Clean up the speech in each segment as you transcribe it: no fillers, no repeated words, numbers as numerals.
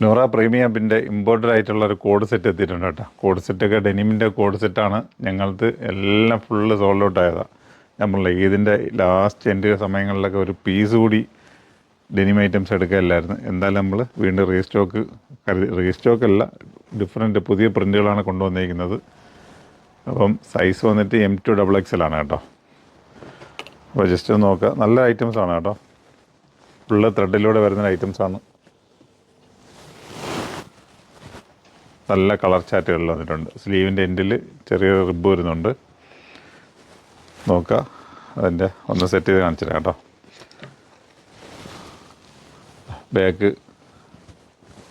Noora premium പിന്നെ imported ആയിട്ടുള്ള ഒരു കോഡ് സെറ്റ് എത്തിയിട്ടുണ്ട് കേട്ടോ. കോഡ് സെറ്റൊക്കെ ഡെനിമിൻ്റെ കോഡ് സെറ്റാണ്. ഞങ്ങൾക്ക് എല്ലാം ഫുള്ള് സോൾഡ് ഔട്ട് ആയതാണ്. നമ്മൾ ഇതിൻ്റെ ലാസ്റ്റ് എൻ്റെ സമയങ്ങളിലൊക്കെ ഒരു പീസ് കൂടി ഡെനിം ഐറ്റംസ് എടുക്കുകയല്ലായിരുന്നു. എന്തായാലും നമ്മൾ വീണ്ടും റീസ്റ്റോക്കല്ല, ഡിഫറെൻറ്റ് പുതിയ പ്രിൻറ്റുകളാണ് കൊണ്ടുവന്നിരിക്കുന്നത്. അപ്പം സൈസ് വന്നിട്ട് M2XXL ആണ് കേട്ടോ. അപ്പോൾ ജസ്റ്റ് ഒന്ന് നോക്കുക, നല്ല ഐറ്റംസാണ് കേട്ടോ. ഫുള്ള് ത്രെഡിലൂടെ വരുന്ന ഐറ്റംസാണ്. നല്ല കളർ ചാറ്റുകൾ വന്നിട്ടുണ്ട്. സ്ലീവിൻ്റെ എൻഡിൽ ചെറിയൊരു റിബ് വരുന്നുണ്ട്. നോക്കുക, അതിൻ്റെ ഒന്ന് സെറ്റ് ചെയ്ത് കാണിച്ചിട്ട് കേട്ടോ. ബാക്ക്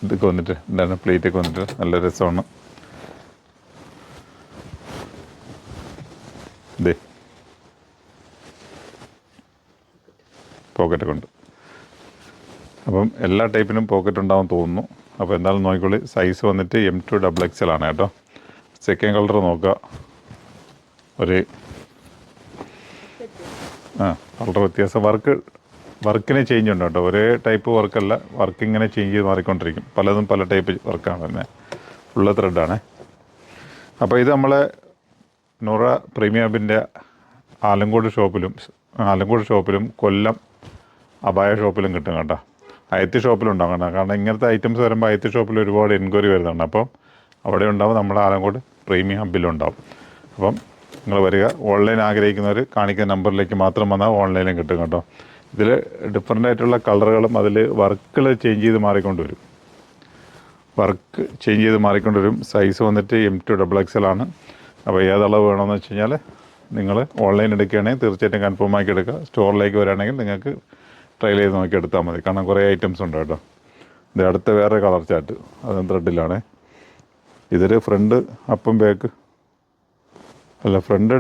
ഇതൊക്കെ വന്നിട്ട് എന്താണ് പ്ലേറ്റൊക്കെ വന്നിട്ട് നല്ല രസമാണ്. ഇതേ പോക്കറ്റൊക്കെ ഉണ്ട്. അപ്പം എല്ലാ ടൈപ്പിനും പോക്കറ്റ് ഉണ്ടാവും തോന്നുന്നു. അപ്പോൾ എന്തായാലും നോക്കിക്കോളി. സൈസ് വന്നിട്ട് M2XXL ആണ് കേട്ടോ. സെക്കൻഡ് കളർ നോക്കുക, ഒരു കളർ വ്യത്യാസം. വർക്കിന് ചേഞ്ച് ഉണ്ട് കേട്ടോ. ഒരേ ടൈപ്പ് വർക്കല്ല, വർക്ക് ഇങ്ങനെ ചേഞ്ച് ചെയ്ത് മാറിക്കൊണ്ടിരിക്കും. പലതും പല ടൈപ്പ് വർക്കാണ് തന്നെ. ഫുള്ള് ത്രെഡാണ്. അപ്പോൾ ഇത് നമ്മളെ നൂറ പ്രീമിയമിൻ്റെ ആലങ്കോട് ഷോപ്പിലും കൊല്ലം അബായ ഷോപ്പിലും കിട്ടും കേട്ടോ. അയത്തി ഷോപ്പിലുണ്ടാകും കേട്ടോ. കാരണം ഇങ്ങനത്തെ ഐറ്റംസ് വരുമ്പോൾ അയത്തി ഷോപ്പിൽ ഒരുപാട് എൻക്വയറി വരുന്നുണ്ട്. അപ്പം അവിടെ ഉണ്ടാവും, നമ്മുടെ ആലങ്കോട് പ്രീമിയം ഹബ്ബിലും ഉണ്ടാവും. അപ്പം നിങ്ങൾ വരിക. ഓൺലൈൻ ആഗ്രഹിക്കുന്നവർ കാണിക്കുന്ന നമ്പറിലേക്ക് മാത്രം വന്നാൽ ഓൺലൈനിലും കിട്ടും കേട്ടോ. ഇതിൽ ഡിഫറൻ്റ് ആയിട്ടുള്ള കളറുകളും അതിൽ വർക്കുകൾ ചേഞ്ച് ചെയ്ത് മാറിക്കൊണ്ടുവരും. സൈസ് വന്നിട്ട് M2XXL ആണ്. അപ്പോൾ ഏതളവ് വേണമെന്ന് വെച്ച് കഴിഞ്ഞാൽ നിങ്ങൾ ഓൺലൈൻ എടുക്കുകയാണെങ്കിൽ തീർച്ചയായിട്ടും കൺഫേം ആക്കി എടുക്കുക. സ്റ്റോറിലേക്ക് വരികയാണെങ്കിൽ നിങ്ങൾക്ക് ട്രയൽ ചെയ്ത് നോക്കി എടുത്താൽ മതി. കാരണം കുറേ ഐറ്റംസ് ഉണ്ട് കേട്ടോ. ഇത് അടുത്ത വേറെ കളർ ചാർട്ട്, അതും ത്രെഡിലാണ്. ഇതൊരു ഫ്രണ്ട് അപ്പം ബാക്ക് അല്ല, ഫ്രണ്ട്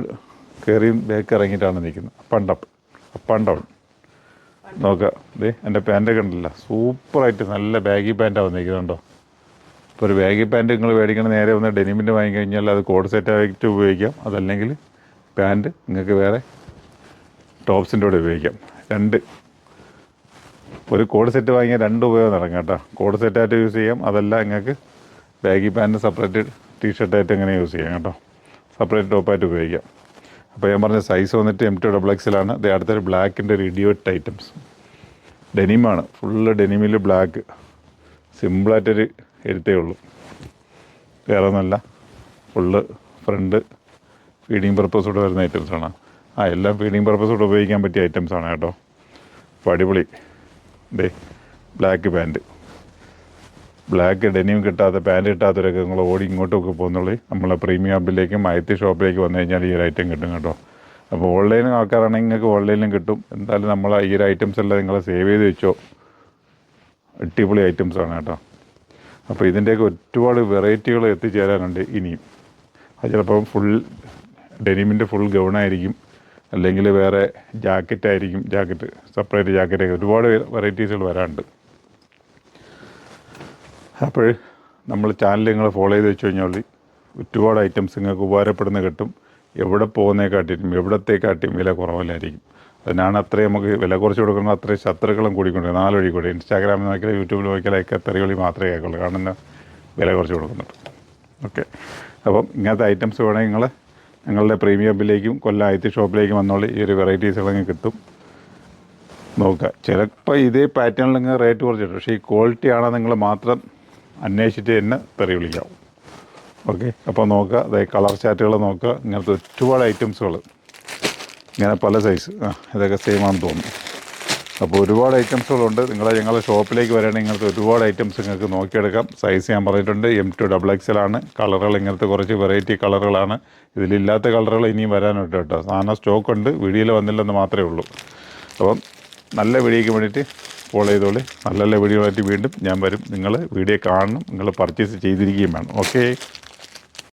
കയറിയും ബാക്ക് ഇറങ്ങിയിട്ടാണ് നിൽക്കുന്നത്. അപ്പ് ആൻഡ് ഡൗൺ നോക്കുക. ഇതേ എൻ്റെ പാൻറ്റൊക്കെ ഉണ്ടല്ലോ, സൂപ്പറായിട്ട് നല്ല ബാഗി പാൻറ്റാണ് വന്നിരിക്കുന്നുണ്ടോ. ഇപ്പോൾ ഒരു ബാഗി പാൻറ്റ് നിങ്ങൾ മേടിക്കണ നേരെ വന്ന് ഡെനിമിൻ്റെ വാങ്ങിക്കഴിഞ്ഞാൽ അത് കോഡ് സെറ്റായിട്ട് ഉപയോഗിക്കാം. അതല്ലെങ്കിൽ പാൻറ്റ് നിങ്ങൾക്ക് വേറെ ടോപ്സിൻ്റെ കൂടെ ഉപയോഗിക്കാം. ഒരു കോഡ് സെറ്റ് വാങ്ങിയാൽ 2 ഉപയോഗം നടക്കും കേട്ടോ. കോഡ് സെറ്റായിട്ട് യൂസ് ചെയ്യാം. അതല്ല നിങ്ങൾക്ക് ബാഗി പാൻറ്റ് സെപ്പറേറ്റ് ടീഷർട്ടായിട്ട് എങ്ങനെ യൂസ് ചെയ്യാം കേട്ടോ. സെപ്പറേറ്റ് ടോപ്പായിട്ട് ഉപയോഗിക്കാം. അപ്പോൾ ഞാൻ പറഞ്ഞ സൈസ് വന്നിട്ട് M2XXL ആണ്. ഇത് അടുത്തൊരു ബ്ലാക്കിൻ്റെ ഒരു ഇഡിയോട്ട് ഐറ്റംസ് ഡെനിമാണ്. ഫുള്ള് ഡെനിമിൽ ബ്ലാക്ക് സിമ്പിളായിട്ടൊരു എഴുത്തേ ഉള്ളൂ, വേറെ ഒന്നുമല്ല. ഫുള്ള് ഫ്രണ്ട് ഫീഡിങ് പർപ്പസോടെ വരുന്ന ഐറ്റംസാണ്. എല്ലാം ഫീഡിങ് പർപ്പസോടെ ഉപയോഗിക്കാൻ പറ്റിയ ഐറ്റംസാണ് കേട്ടോ. അപ്പോൾ അടിപൊളി. ദേ ബ്ലാക്ക് പാൻറ്റ്, ബ്ലാക്ക് ഡെനിം കിട്ടാത്ത പാൻറ്റ് കിട്ടാത്തവരൊക്കെ നിങ്ങൾ ഓടി ഇങ്ങോട്ടൊക്കെ പോകുന്നുള്ളൂ. നമ്മളെ പ്രീമിയം ഹബ്ബിലേക്കും അയത്തി ഷോപ്പിലേക്ക് വന്നു കഴിഞ്ഞാൽ ഈ ഒരു ഐറ്റം കിട്ടും കേട്ടോ. അപ്പോൾ ഓൺലൈൻ ആൾക്കാരാണെങ്കിൽ നിങ്ങൾക്ക് ഓൺലൈനിലും കിട്ടും. എന്തായാലും നമ്മൾ ഈ ഒരു ഐറ്റംസ് എല്ലാം നിങ്ങൾ സേവ് ചെയ്ത് വെച്ചോ. അടിപൊളി ഐറ്റംസാണ് കേട്ടോ. അപ്പോൾ ഇതിൻ്റെയൊക്കെ ഒരുപാട് വെറൈറ്റികൾ എത്തിച്ചേരാനുണ്ട് ഇനിയും. അത് ചിലപ്പം ഫുൾ ഡെനിമിൻ്റെ ഫുൾ ഗൗണായിരിക്കും, അല്ലെങ്കിൽ വേറെ ജാക്കറ്റ് സെപ്പറേറ്റ് ജാക്കറ്റൊക്കെ ഒരുപാട് വെറൈറ്റീസുകൾ വരാനുണ്ട്. അപ്പോൾ നമ്മൾ ചാനൽ നിങ്ങൾ ഫോളോ ചെയ്ത് വെച്ച് കഴിഞ്ഞാൽ ഒരുപാട് ഐറ്റംസ് നിങ്ങൾക്ക് ഉപകാരപ്പെടുന്ന കിട്ടും. എവിടത്തേക്കാട്ടിയും വില കുറവല്ലായിരിക്കും. അതിനാണ് അത്രയും നമുക്ക് വില കുറച്ച് കൊടുക്കുന്നത്. അത്രയും ശത്രുക്കളും കൂടിക്കൊണ്ടിരിക്കും. 4 വഴി കൂടി ഇൻസ്റ്റാഗ്രാമിൽ നോക്കിയാൽ യൂട്യൂബിൽ നോക്കിയാലൊക്കെ തെറികളി മാത്രമേ കേൾക്കുള്ളൂ. കാരണം വില കുറച്ച് കൊടുക്കുന്നുണ്ട്. ഓക്കെ, അപ്പം ഇങ്ങനത്തെ ഐറ്റംസ് വേണമെങ്കിൽ നിങ്ങൾ ഞങ്ങളുടെ പ്രീമിയം ഹബ്ബിലേക്കും കൊല്ലം അയത്തി ഷോപ്പിലേക്കും വന്നോളി. ഈ ഒരു വെറൈറ്റീസുകളൊക്കെ കിട്ടും. നോക്കുക, ചിലപ്പോൾ ഇതേ പാറ്റേണിൽ നിങ്ങൾ റേറ്റ് കുറച്ചിട്ട്, പക്ഷേ ഈ ക്വാളിറ്റി ആണോ നിങ്ങൾ മാത്രം അന്വേഷിച്ചിട്ട് തന്നെ തെറി വിളിക്കാവും. ഓക്കെ, അപ്പോൾ നോക്കുക. അതായത് കളർ ചാറ്റുകൾ നോക്കുക. ഇങ്ങനത്തെ ഒരുപാട് ഐറ്റംസുകൾ, ഇങ്ങനെ പല സൈസ്, ഇതൊക്കെ സെയിം ആണെന്ന് തോന്നുന്നു. അപ്പോൾ ഒരുപാട് ഐറ്റംസുകളുണ്ട്. ഞങ്ങളുടെ ഷോപ്പിലേക്ക് വരികയാണെങ്കിൽ ഇങ്ങനത്തെ ഒരുപാട് ഐറ്റംസ് നിങ്ങൾക്ക് നോക്കിയെടുക്കാം. സൈസ് ഞാൻ പറഞ്ഞിട്ടുണ്ട് M2XXL ആണ്. കളറുകൾ ഇങ്ങനത്തെ കുറച്ച് വെറൈറ്റി കളറുകളാണ്. ഇതിലില്ലാത്ത കളറുകൾ ഇനിയും വരാനുണ്ട് കേട്ടോ. സാധനം സ്റ്റോക്കുണ്ട്, വീഡിയോയിൽ വന്നില്ലെന്ന് മാത്രമേ ഉള്ളൂ. അപ്പം നല്ല വീഡിയോയ്ക്ക് വേണ്ടിയിട്ട് ഫോളോ ചെയ്തോളി. നല്ല നല്ല വീഡിയോ ആയിട്ട് വീണ്ടും ഞാൻ വരും. നിങ്ങൾ വീഡിയോ കാണണം, നിങ്ങൾ പർച്ചേസ് ചെയ്തിരിക്കുകയും വേണം. ഓക്കെ.